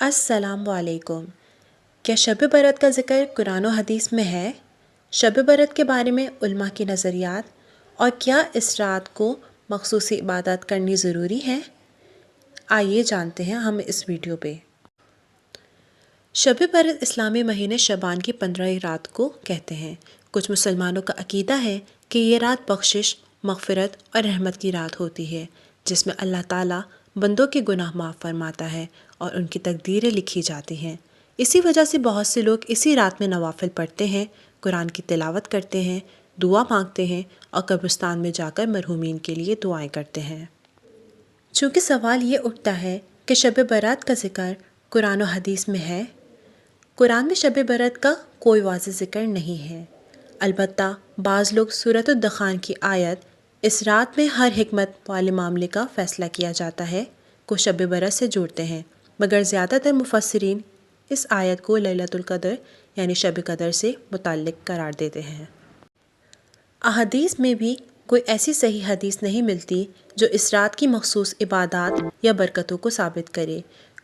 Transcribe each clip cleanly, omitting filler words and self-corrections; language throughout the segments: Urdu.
السلام علیکم۔ کیا شب برات کا ذکر قرآن و حدیث میں ہے؟ شب برات کے بارے میں علماء کی نظریات اور کیا اس رات کو مخصوص عبادات کرنی ضروری ہے؟ آئیے جانتے ہیں ہم اس ویڈیو پہ۔ شب برات اسلامی مہینے شعبان کی 15 رات کو کہتے ہیں۔ کچھ مسلمانوں کا عقیدہ ہے کہ یہ رات بخشش، مغفرت اور رحمت کی رات ہوتی ہے، جس میں اللہ تعالیٰ بندوں کے گناہ معاف فرماتا ہے اور ان کی تقدیریں لکھی جاتی ہیں۔ اسی وجہ سے بہت سے لوگ اسی رات میں نوافل پڑھتے ہیں، قرآن کی تلاوت کرتے ہیں، دعا مانگتے ہیں اور قبرستان میں جا کر مرحومین کے لیے دعائیں کرتے ہیں۔ چونکہ سوال یہ اٹھتا ہے کہ شب برات کا ذکر قرآن و حدیث میں ہے، قرآن میں شب برات کا کوئی واضح ذکر نہیں ہے۔ البتہ بعض لوگ سورۃ الدخان کی آیت اس رات میں ہر حکمت والے معاملے کا فیصلہ کیا جاتا ہے کو شب برات سے جوڑتے ہیں، مگر زیادہ تر مفسرین اس آیت کو لیلۃ القدر یعنی شب قدر سے متعلق قرار دیتے ہیں۔ احادیث میں بھی کوئی ایسی صحیح حدیث نہیں ملتی جو اس رات کی مخصوص عبادات یا برکتوں کو ثابت کرے۔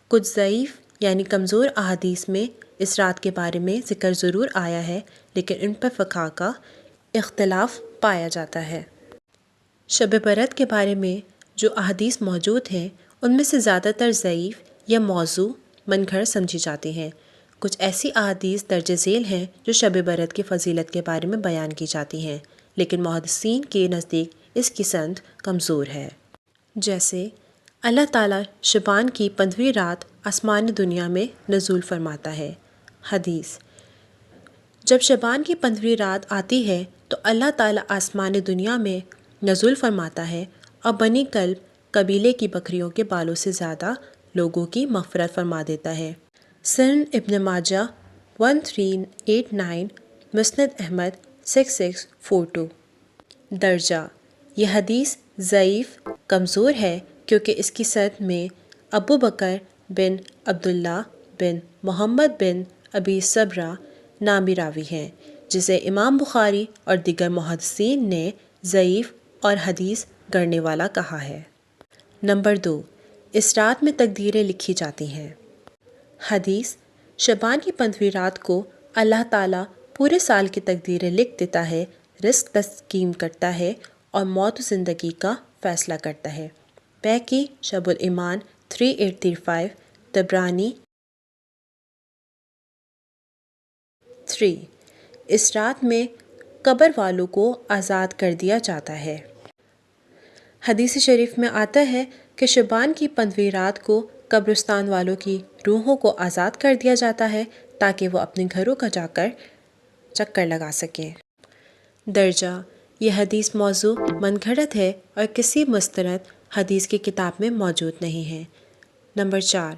کچھ ضعیف یعنی کمزور احادیث میں اس رات کے بارے میں ذکر ضرور آیا ہے، لیکن ان پر فقہ کا اختلاف پایا جاتا ہے۔ شب برات کے بارے میں جو احادیث موجود ہیں ان میں سے زیادہ تر ضعیف یا موضوع منکر سمجھی جاتی ہیں۔ کچھ ایسی احادیث درج ذیل ہیں جو شب برات کی فضیلت کے بارے میں بیان کی جاتی ہیں، لیکن محدثین کے نزدیک اس کی سند کمزور ہے۔ جیسے اللہ تعالیٰ شعبان کی 15ویں رات آسمان دنیا میں نزول فرماتا ہے۔ حدیث: جب شعبان کی 15ویں رات آتی ہے تو اللہ تعالیٰ آسمان دنیا میں نزول فرماتا ہے اور بنی کلب قبیلے کی بکریوں کے بالوں سے زیادہ لوگوں کی مغفرت فرما دیتا ہے۔ سنن ابن ماجہ 1389، مسند احمد 6642۔ درجہ: یہ حدیث ضعیف کمزور ہے کیونکہ اس کی سند میں ابو بکر بن عبداللہ بن محمد بن ابی صبرہ نامی راوی ہیں، جسے امام بخاری اور دیگر محدثین نے ضعیف اور حدیث گڑنے والا کہا ہے۔ نمبر 2، اس رات میں تقدیریں لکھی جاتی ہیں۔ حدیث: شعبان کی 15ویں رات کو اللہ تعالیٰ پورے سال کی تقدیریں لکھ دیتا ہے، رزق تقسیم کرتا ہے اور موت و زندگی کا فیصلہ کرتا ہے۔ بیہقی شعب الایمان 3835، طبرانی 3۔ اس رات میں قبر والوں کو آزاد کر دیا جاتا ہے۔ حدیث شریف میں آتا ہے کہ شعبان کی 15ویں رات کو قبرستان والوں کی روحوں کو آزاد کر دیا جاتا ہے تاکہ وہ اپنے گھروں کا جا کر چکر لگا سکیں۔ درجہ: یہ حدیث موضوع منگھڑت ہے اور کسی مستند حدیث کی کتاب میں موجود نہیں ہے۔ نمبر 4،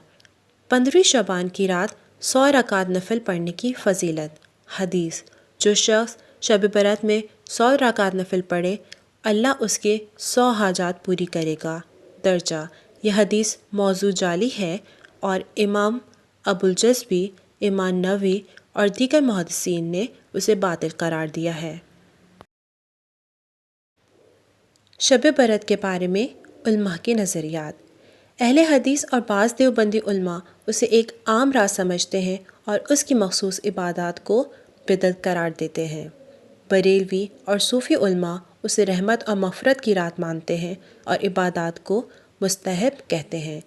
15ویں شعبان کی رات 100 رکعت نفل پڑھنے کی فضیلت۔ حدیث: جو شخص شب برات میں 100 رکعت نفل پڑھے اللہ اس کے 100 حاجات پوری کرے گا۔ درجہ: یہ حدیث موضوع جعلی ہے اور امام ابو الجزبی، امام نووی اور دیگر محدثین نے اسے باطل قرار دیا ہے۔ شب برات کے بارے میں علماء کے نظریات۔ اہل حدیث اور بعض دیوبندی علماء اسے ایک عام رات سمجھتے ہیں اور اس کی مخصوص عبادات کو بدعت قرار دیتے ہیں۔ بریلوی اور صوفی علماء اسے رحمت اور مغفرت کی رات مانتے ہیں اور عبادات کو مستحب کہتے ہیں۔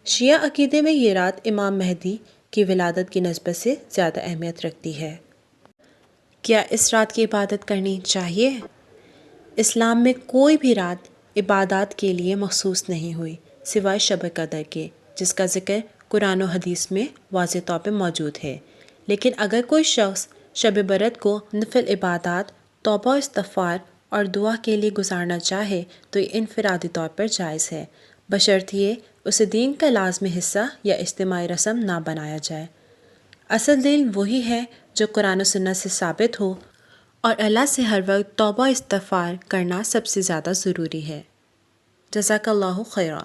شیعہ عقیدے میں یہ رات امام مہدی کی ولادت کی نسبت سے زیادہ اہمیت رکھتی ہے۔ کیا اس رات کی عبادت کرنی چاہیے؟ اسلام میں کوئی بھی رات عبادات کے لیے مخصوص نہیں ہوئی سوائے شب قدر کے، جس کا ذکر قرآن و حدیث میں واضح طور پر موجود ہے۔ لیکن اگر کوئی شخص شب برات کو نفل عبادات، توبہ و استغفار اور دعا کے لیے گزارنا چاہے تو یہ انفرادی طور پر جائز ہے، بشرطیہ اسے دین کا لازمی حصہ یا اجتماعی رسم نہ بنایا جائے۔ اصل دین وہی ہے جو قرآن و سنت سے ثابت ہو، اور اللہ سے ہر وقت توبہ و استغفار کرنا سب سے زیادہ ضروری ہے۔ جزاک اللہ خیرا۔